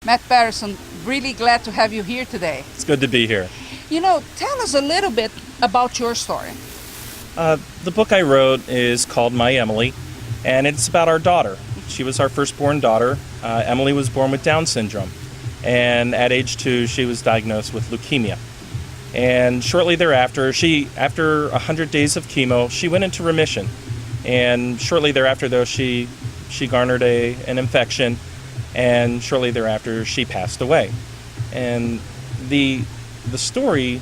Matt Patterson, really glad to have you here today. It's good to be here. You know, tell us a little bit about your story. The book I wrote is called My Emily, and it's about our daughter. She was our firstborn daughter. Emily was born with Down syndrome, and at age 2, she was diagnosed with leukemia. And shortly thereafter, after 100 days of chemo, she went into remission. And shortly thereafter, though, she garnered an infection, and shortly thereafter, she passed away. And the story,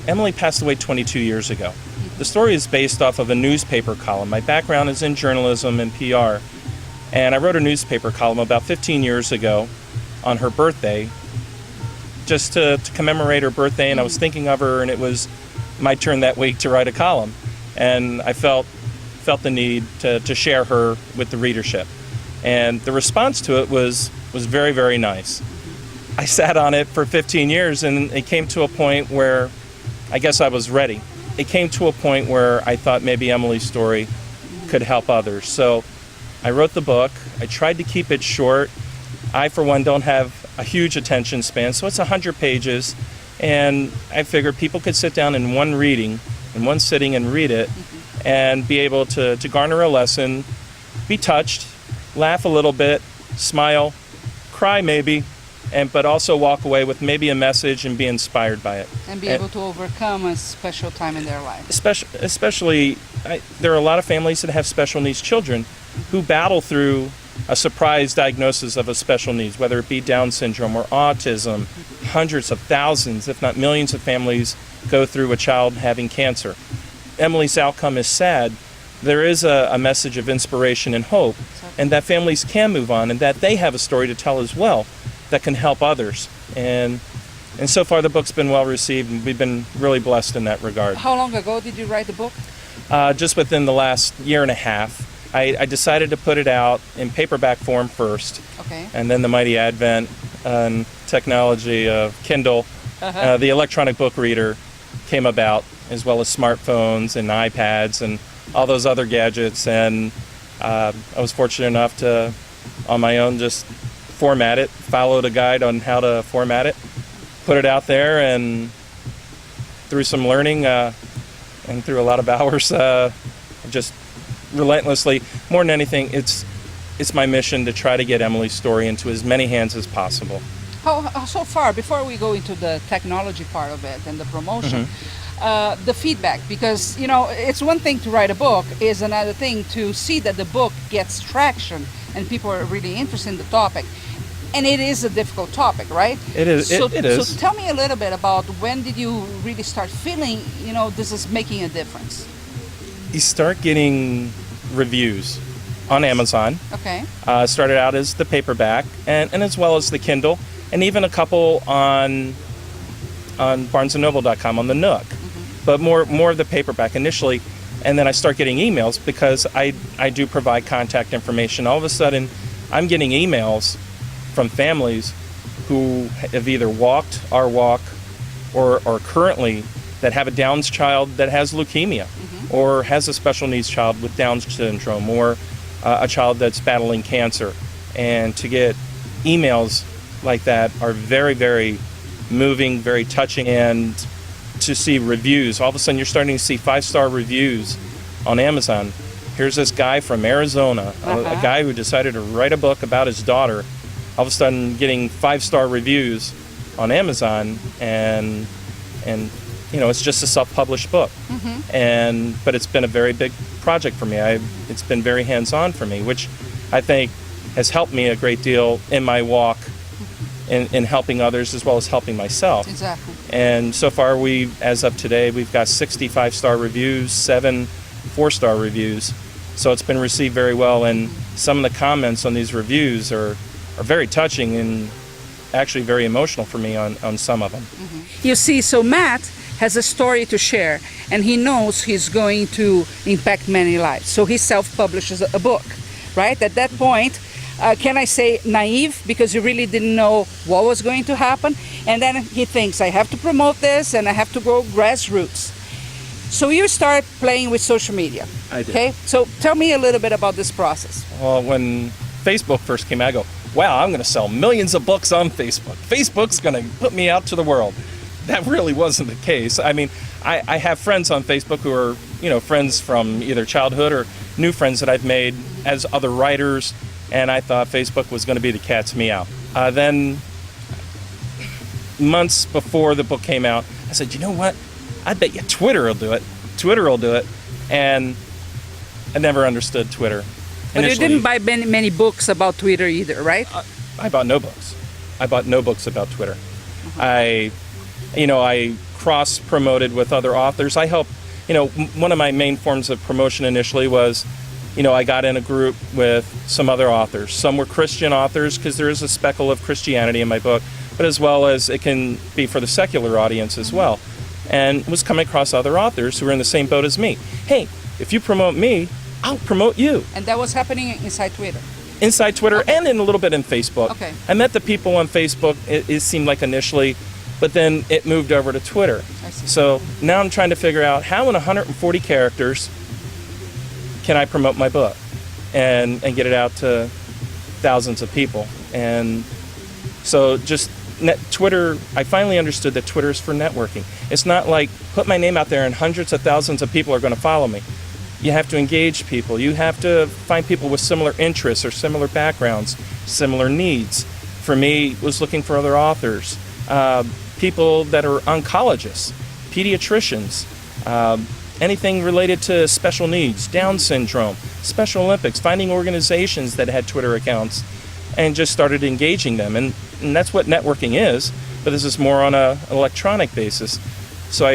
Emily passed away 22 years ago. The story is based off of a newspaper column. My background is in journalism and PR, and I wrote a newspaper column about 15 years ago on her birthday, just to commemorate her birthday, and I was thinking of her, and it was my turn that week to write a column. And I felt the need to share her with the readership. And the response to it was very, very nice. I sat on it for 15 years, and it came to a point where I guess I was ready. It came to a point where I thought maybe Emily's story could help others. So I wrote the book. I tried to keep it short. I, for one, don't have a huge attention span, so it's 100 pages. And I figured people could sit down in one reading, in one sitting, and read it, and be able to garner a lesson, be touched, laugh a little bit, smile, cry maybe, but also walk away with maybe a message and be inspired by it. And be able to overcome a special time in their life. Especially, there are a lot of families that have special needs children who battle through a surprise diagnosis of a special needs, whether it be Down syndrome or autism. Hundreds of thousands, if not millions of families go through a child having cancer. Emily's outcome is sad. There is a message of inspiration and hope, and that families can move on, and that they have a story to tell as well that can help others. And so far the book's been well received, and we've been really blessed in that regard. How long ago did you write the book? Just within the last year and a half. I decided to put it out in paperback form first, Okay. and then the mighty advent and technology of Kindle, the electronic book reader, came about, as well as smartphones and iPads and all those other gadgets. And I was fortunate enough to, on my own, just format it, followed a guide on how to format it, put it out there, and through some learning and through a lot of hours, just relentlessly, more than anything, it's my mission to try to get Emily's story into as many hands as possible. How so far, before we go into the technology part of it and the promotion, the feedback, because, you know, it's one thing to write a book, is another thing to see that the book gets traction and people are really interested in the topic. And it is a difficult topic, right? It is. So, it is. So tell me a little bit about when did you really start feeling, you know, this is making a difference? You start getting reviews on Amazon. Okay. Started out as the paperback, and as well as the Kindle, and even a couple on BarnesandNoble.com on the Nook. But more of the paperback initially, and then I start getting emails because I do provide contact information. All of a sudden, I'm getting emails from families who have either walked our walk or currently that have a Down's child that has leukemia, or has a special needs child with Down syndrome, or a child that's battling cancer. And to get emails like that are very, very moving, very touching. And to see reviews, all of a sudden you're starting to see 5-star reviews on Amazon. Here's this guy from Arizona, a guy who decided to write a book about his daughter, all of a sudden getting 5-star reviews on Amazon, and you know, it's just a self-published book. But it's been a very big project for me. It's been very hands-on for me, which I think has helped me a great deal in my walk in helping others as well as helping myself. Exactly. And so far, as of today, we've got 65-star reviews, 7 4-star reviews. So it's been received very well, and some of the comments on these reviews are very touching and actually very emotional for me on some of them. You see, so Matt has a story to share, and he knows he's going to impact many lives. So he self-publishes a book, right? At that point, can I say naive, because he really didn't know what was going to happen, and then he thinks, I have to promote this and I have to go grassroots. So you start playing with social media. I did. Okay, so tell me a little bit about this process. Well, when Facebook first came out, I go, wow, I'm going to sell millions of books on Facebook. Facebook's going to put me out to the world. That really wasn't the case. I mean, I have friends on Facebook who are, friends from either childhood or new friends that I've made as other writers, and I thought Facebook was going to be the cat's meow. Then, months before the book came out, I said, you know what? I bet you Twitter will do it. Twitter will do it. And I never understood Twitter. But Initially, you didn't buy many books about Twitter either, right? I bought no books. I bought no books about Twitter. I cross-promoted with other authors. I helped, one of my main forms of promotion initially was, I got in a group with some other authors. Some were Christian authors, because there is a speckle of Christianity in my book, but as well as it can be for the secular audience as well. And was coming across other authors who were in the same boat as me. Hey, if you promote me, I'll promote you. And that was happening inside Twitter. Inside Twitter, Okay. and in a little bit in Facebook. Okay. I met the people on Facebook, it seemed like initially, but then it moved over to Twitter. I see. So now I'm trying to figure out how in 140 characters can I promote my book and get it out to thousands of people. And so just Twitter, I finally understood that Twitter is for networking. It's not like put my name out there and hundreds of thousands of people are going to follow me. You have to engage people. You have to find people with similar interests or similar backgrounds, similar needs. For me, it was looking for other authors, people that are oncologists, pediatricians, anything related to special needs, Down syndrome, Special Olympics, finding organizations that had Twitter accounts, and just started engaging them. And that's what networking is, but this is more on an electronic basis. So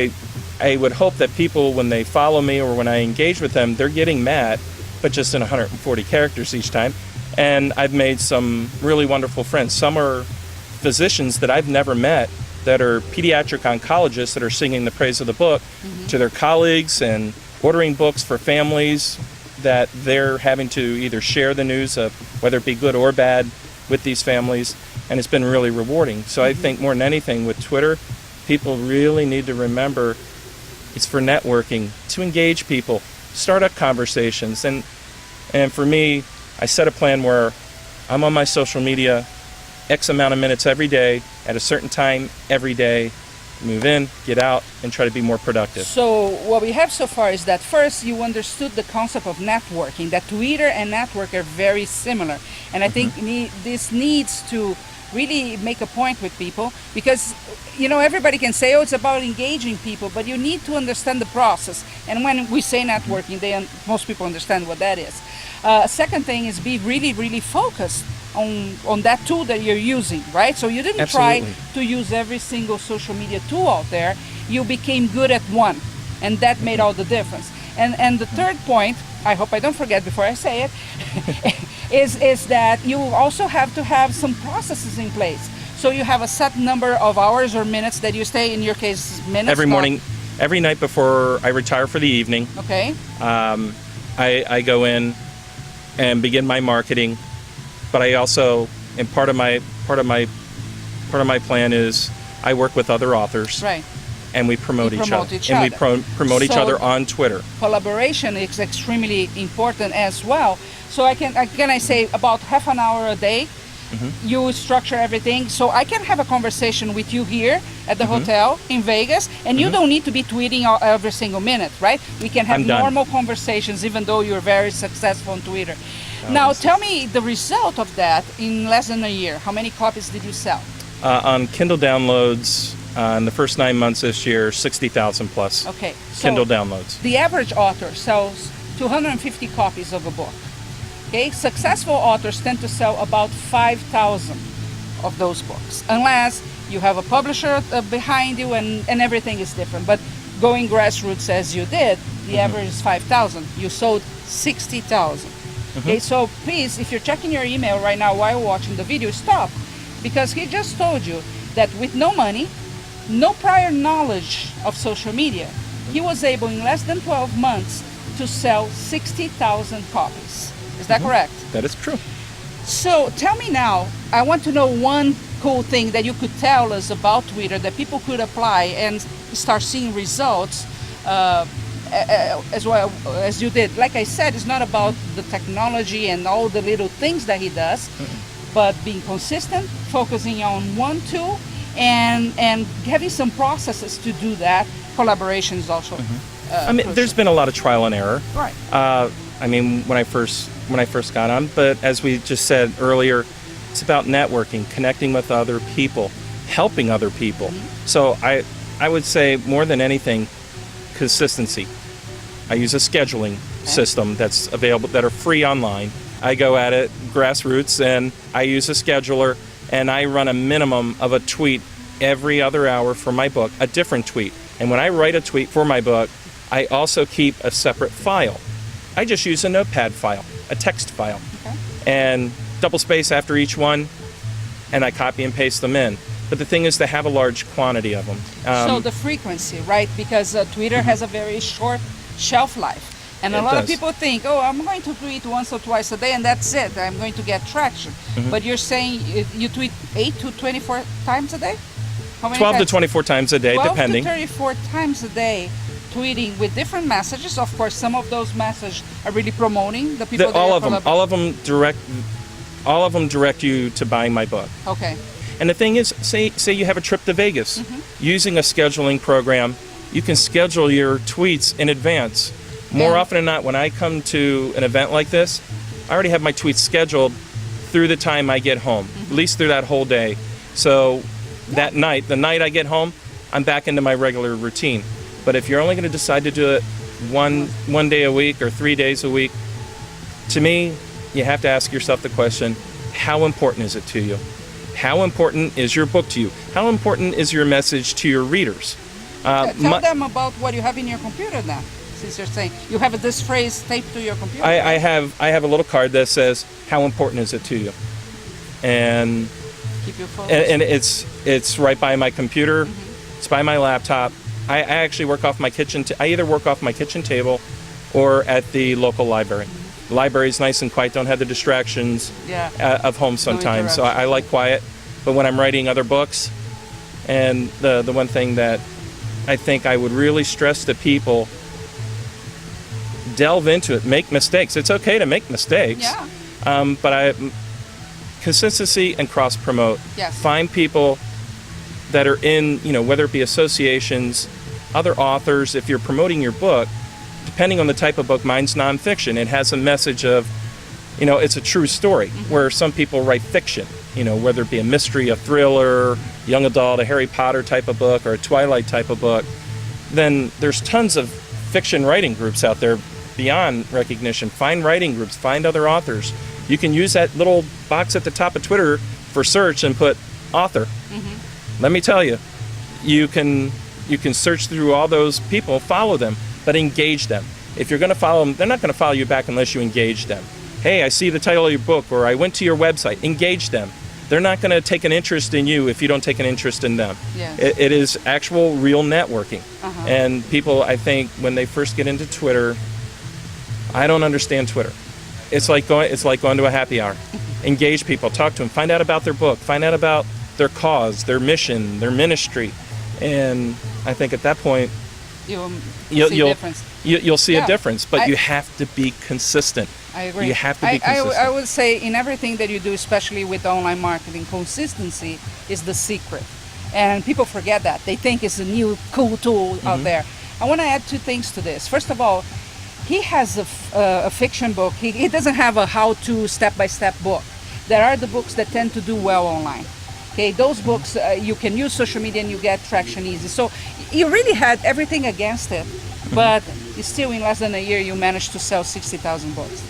I would hope that people, when they follow me or when I engage with them, they're getting Matt, but just in 140 characters each time. And I've made some really wonderful friends. Some are physicians that I've never met that are pediatric oncologists that are singing the praise of the book to their colleagues and ordering books for families that they're having to either share the news of, whether it be good or bad, with these families. And it's been really rewarding. So I think more than anything with Twitter, people really need to remember it's for networking, to engage people, start up conversations. And for me, I set a plan where I'm on my social media X amount of minutes every day, at a certain time every day, move in, get out, and try to be more productive. So what we have so far is that first you understood the concept of networking, that Twitter and network are very similar. And I think this needs to really make a point with people, because everybody can say, oh, it's about engaging people, but you need to understand the process. And when we say networking, most people understand what that is. Second thing is be really, really focused on that tool that you're using, right? So you didn't Absolutely. try to use every single social media tool out there. You became good at one, and that made all the difference. And the third point, I hope I don't forget before I say it, is that you also have to have some processes in place. So you have a set number of hours or minutes that you stay, in your case, minutes? Every morning, every night before I retire for the evening, Okay. I go in and begin my marketing. But I also, and part of my plan is I work with other authors, Right. and we promote You each promote other, each and we other. promote each So- other on Twitter. Collaboration is extremely important as well. So I say about half an hour a day, you structure everything. So I can have a conversation with you here at the hotel in Vegas, and you don't need to be tweeting every single minute, right? We can have I'm done. normal conversations, even though you're very successful on Twitter. Now tell me the result of that in less than a year. How many copies did you sell? On Kindle downloads, in the first 9 months this year, 60,000 plus Okay. So Kindle downloads. the average author sells 250 copies of a book. Okay, successful authors tend to sell about 5,000 of those books, unless you have a publisher behind you and everything is different. But going grassroots as you did, the average is 5,000. You sold 60,000. Okay, so please, if you're checking your email right now while watching the video, stop, because he just told you that with no money, no prior knowledge of social media, he was able in less than 12 months to sell 60,000 copies. Is that correct? That is true. So tell me now, I want to know one cool thing that you could tell us about Twitter that people could apply and start seeing results as well as you did. Like I said, it's not about the technology and all the little things that he does, but being consistent, focusing on one tool, and having some processes to do that. Collaboration is also. I mean, there's been a lot of trial and error. Right. I mean, when I first got on, but as we just said earlier, it's about networking, connecting with other people, helping other people. So I would say more than anything, consistency. I use a scheduling system that's available, that are free online. I go at it grassroots, and I use a scheduler, and I run a minimum of a tweet every other hour for my book, a different tweet. And when I write a tweet for my book, I also keep a separate file. I just use a notepad file, a text file, and double space after each one, and I copy and paste them in. But the thing is to have a large quantity of them. So the frequency, right? Because Twitter has a very short shelf life. And a lot of people think, oh, I'm going to tweet once or twice a day and that's it. I'm going to get traction. But you're saying you tweet 8 to 24 times a day? How many 12 times? to 24 times a day, 12 depending. to 34 times a day tweeting with different messages. Of course, some of those messages are really promoting the people that all you're of them direct you to buying my book. Okay. And the thing is, say you have a trip to Vegas. Using a scheduling program, you can schedule your tweets in advance. More often than not, when I come to an event like this, I already have my tweets scheduled through the time I get home, at least through that whole day. So that night, the night I get home, I'm back into my regular routine. But if you're only going to decide to do it one day a week or 3 days a week, to me, you have to ask yourself the question, how important is it to you? How important is your book to you? How important is your message to your readers? Tell them about what you have in your computer now, since you're saying you have this phrase taped to your computer. I have a little card that says, how important is it to you? And keep you focused. and it's right by my computer. It's by my laptop. I actually work off my kitchen. I either work off my kitchen table or at the local library. The library is nice and quiet. Don't have the distractions of home sometimes. So I like quiet. But when I'm writing other books, and the one thing that I think I would really stress to people, delve into it. Make mistakes. It's okay to make mistakes. Yeah. But consistency and cross promote. Yes. Find people that are in, whether it be associations, other authors. If you're promoting your book, depending on the type of book, mine's nonfiction. It has a message of, it's a true story, where some people write fiction, whether it be a mystery, a thriller, young adult, a Harry Potter type of book, or a Twilight type of book. Then there's tons of fiction writing groups out there beyond recognition. Find writing groups, find other authors. You can use that little box at the top of Twitter for search and put author. Let me tell you, you can search through all those people, follow them, but engage them. If you're going to follow them, they're not going to follow you back unless you engage them. Hey, I see the title of your book, or I went to your website. Engage them. They're not going to take an interest in you if you don't take an interest in them. Yes. It is actual, real networking. And people, I think, when they first get into Twitter, I don't understand Twitter. It's like going to a happy hour. Engage people, talk to them, find out about their book, find out about their cause, their mission, their ministry, and I think at that point you'll see a difference. But you have to be consistent. I agree. You have to be consistent. I would say in everything that you do, especially with online marketing, consistency is the secret. And people forget that. They think it's a new cool tool out there. I want to add 2 things to this. First of all, he has a fiction book. He doesn't have a how-to step-by-step book. There are the books that tend to do well online. Okay, those books, you can use social media and you get traction easy. So you really had everything against it, but still in less than a year you managed to sell 60,000 books.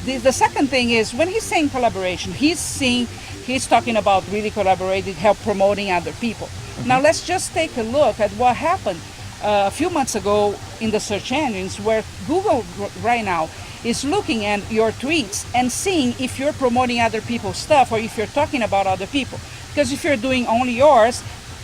The second thing is, when he's saying collaboration, he's talking about really collaborating, help promoting other people. Now let's just take a look at what happened a few months ago in the search engines, where Google right now is looking at your tweets and seeing if you're promoting other people's stuff or if you're talking about other people. Because if you're doing only yours,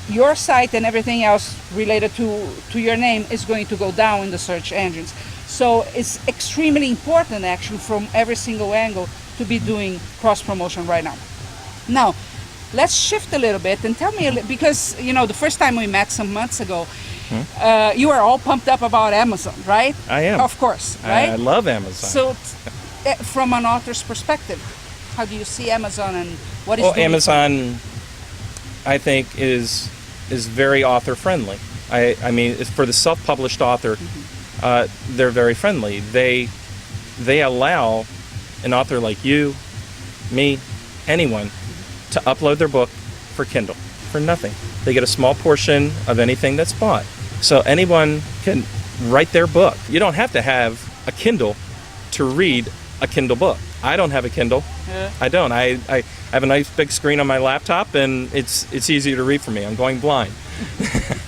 your site and everything else related to your name is going to go down in the search engines. So it's extremely important, actually, from every single angle to be doing cross-promotion right now. Now, let's shift a little bit and tell me, because, the first time we met some months ago, You are all pumped up about Amazon, right? I am. Of course, right? I love Amazon. So, from an author's perspective, how do you see Amazon and what is Well, doing- Amazon, I think, is very author friendly. I mean, it's for the self-published author, they're very friendly. They allow an author like you, me, anyone, to upload their book for Kindle for nothing. They get a small portion of anything that's bought. So anyone can write their book. You don't have to have a Kindle to read a Kindle book. I don't have a Kindle. Yeah. I don't. I have a nice big screen on my laptop, and it's easy to read for me. I'm going blind.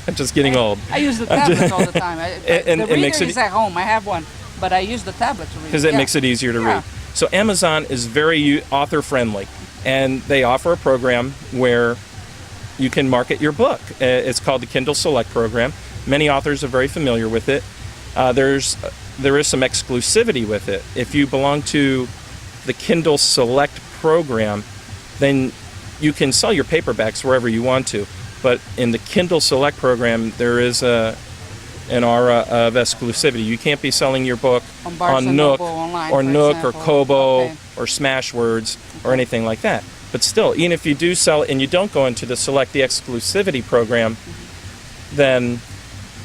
I'm just getting old. I use the tablet all the time. And the it reader makes it- is at home. I have one, but I use the tablet to read. Because it makes it easier to Yeah. read. So Amazon is very author friendly, and they offer a program where you can market your book. It's called the Kindle Select program. Many authors are very familiar with it. There is some exclusivity with it. If you belong to the Kindle Select program, then you can sell your paperbacks wherever you want to. But in the Kindle Select program, there is an aura of exclusivity. You can't be selling your book On Barnes and Nook Noble online, or for Nook or example. Kobo Okay. or Smashwords or anything like that. But still, even if you do sell and you don't go into the Select the exclusivity program, then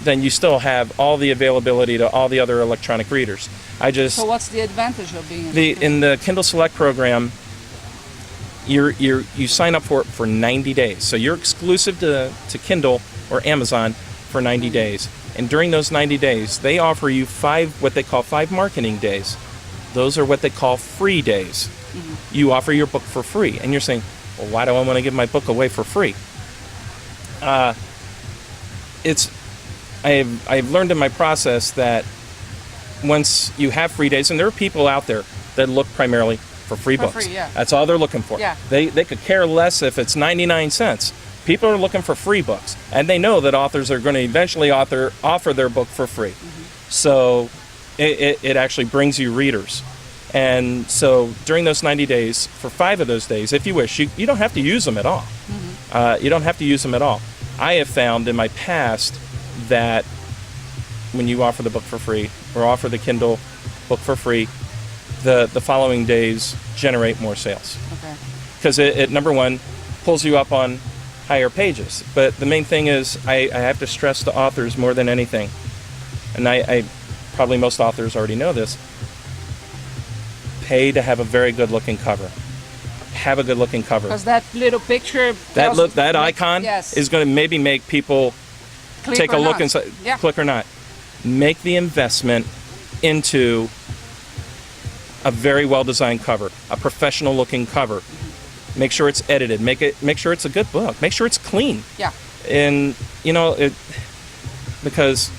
you still have all the availability to all the other electronic readers. So what's the advantage of being In the Kindle Select program, you sign up for it for 90 days. So you're exclusive to Kindle or Amazon for 90 days. And during those 90 days, they offer you what they call 5 marketing days. Those are what they call free days. You offer your book for free. And you're saying, well, why do I want to give my book away for free? I've learned in my process that once you have free days, and there are people out there that look primarily for free books. free, yeah. That's all they're looking for. Yeah. They could care less if it's 99 cents. People are looking for free books, and they know that authors are going to eventually offer their book for free. So it actually brings you readers. And so during those 90 days, for 5 of those days, if you wish, you don't have to use them at all. You don't have to use them at all. I have found in my past that when you offer the book for free or offer the Kindle book for free, the following days generate more sales. Okay. Because it, number one, pulls you up on higher pages. But the main thing is I have to stress to authors more than anything, and I probably most authors already know this, pay to have a very good looking cover. Have a good looking cover. Because that little picture, That icon yes. is going to maybe make people Click take or a look not. and say, Yeah. click or not. Make the investment into a very well designed cover, a professional looking cover. Make sure it's edited. Make sure it's a good book. Make sure it's clean. Yeah. And because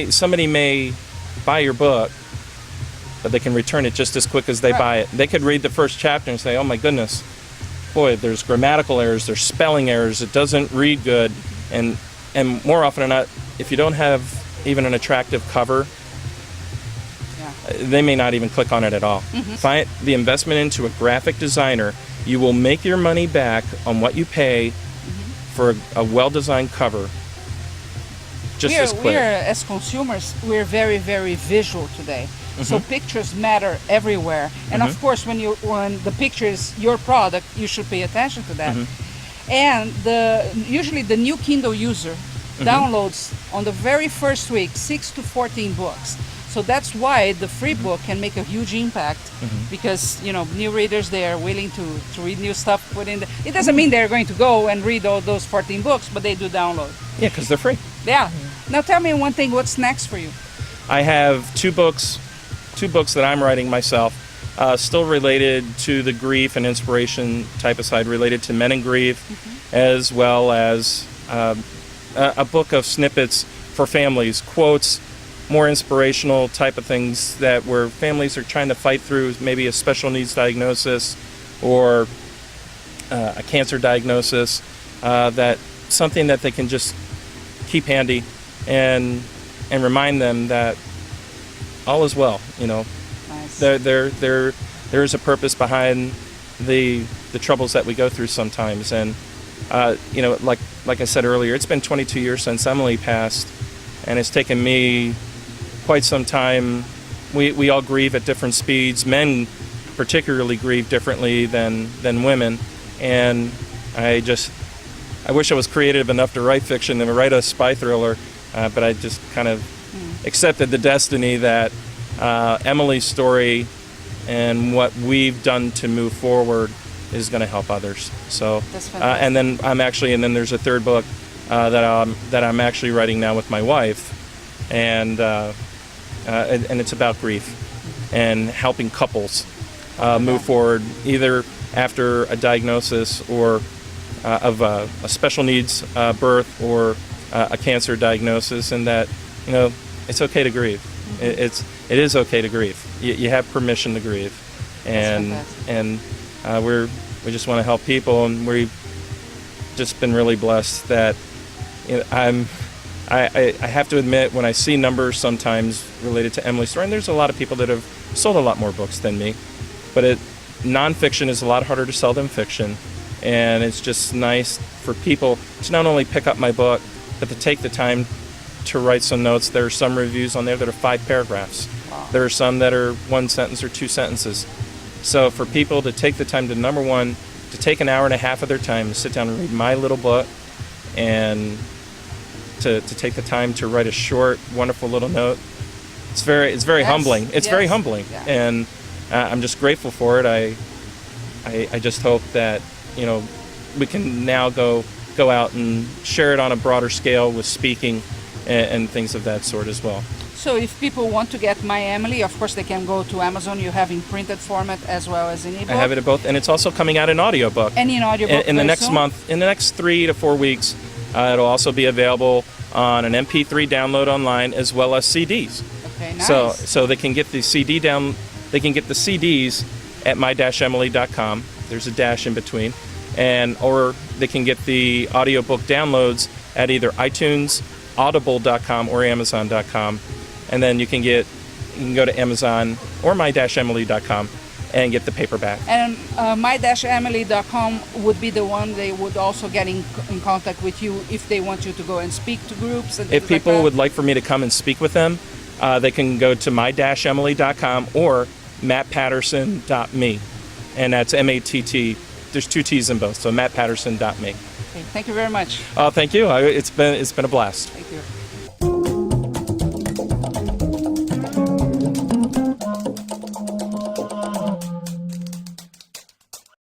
somebody may buy your book, but they can return it just as quick as they Right. buy it. They could read the first chapter and say, "Oh my goodness, boy, there's grammatical errors, there's spelling errors, it doesn't read good." And more often than not, if you don't have even an attractive cover, they may not even click on it at all. Find the investment into a graphic designer. You will make your money back on what you pay for a well-designed cover. Just as quick. As consumers, we're very, very visual today. So pictures matter everywhere. And of course, when the picture is your product, you should pay attention to that. And usually the new Kindle user downloads on the very first week 6 to 14 books. So that's why the free book can make a huge impact because new readers, they are willing to read new stuff. It doesn't mean they're going to go and read all those 14 books, but they do download. Yeah, because they're free. Yeah. Now tell me one thing. What's next for you? I have two books that I'm writing myself, still related to the grief and inspiration type of side, related to men in grief, as well as a book of snippets for families, quotes, more inspirational type of things where families are trying to fight through maybe a special needs diagnosis or a cancer diagnosis, something that they can just keep handy and remind them that all is well. Nice. There is a purpose behind the troubles that we go through sometimes, and you know, like I said earlier, it's been 22 years since Emily passed, and it's taken me quite some time. We all grieve at different speeds. Men particularly grieve differently than women, and I wish I was creative enough to write fiction and write a spy thriller, but I just kind of accepted the destiny that Emily's story and what we've done to move forward is going to help others. So, That's fantastic. and then there's a third book that I'm actually writing now with my wife, and it's about grief and helping couples move forward either after a diagnosis or of a special needs birth or a cancer diagnosis, and that, you know, it's okay to grieve. It is okay to grieve. You have permission to grieve, and we just want to help people, and we've just been really blessed that, you know, I have to admit, when I see numbers sometimes related to Emily's story, and there's a lot of people that have sold a lot more books than me, but nonfiction is a lot harder to sell than fiction, and it's just nice for people to not only pick up my book, but to take the time to write some notes. There are some reviews on there that are 5 paragraphs. Wow. There are some that are 1 sentence or 2 sentences. So for people to take the time to, number one, to take an hour and a half of their time to sit down and read my little book, and to take the time to write a short, wonderful little note, it's very Yes, humbling. It's very yes, humbling, yeah. and I'm just grateful for it. I just hope that, you know, we can now go out and share it on a broader scale with speaking and things of that sort as well. So if people want to get My Emily, of course they can go to Amazon. You have in printed format as well as in ebook. I have it in both, and it's also coming out in audiobook. And in audiobook in the very next soon? month, in the next 3 to 4 weeks, it'll also be available on an MP3 download online as well as CDs. Okay, nice. So they can get the they can get the CDs at my-emily.com. There's a dash in between, or they can get the audiobook downloads at either iTunes, audible.com, or amazon.com. And then you can go to Amazon or my-emily.com and get the paperback. And my-emily.com would be the one they would also get in contact with you if they want you to go and speak to groups. And If things like people that? would like for me to come and speak with them, they can go to my-emily.com or mattpatterson.me, and that's M-A-T-T. There's 2 T's in both, so mattpatterson.me. Okay, thank you very much. Thank you. It's been a blast. Thank you.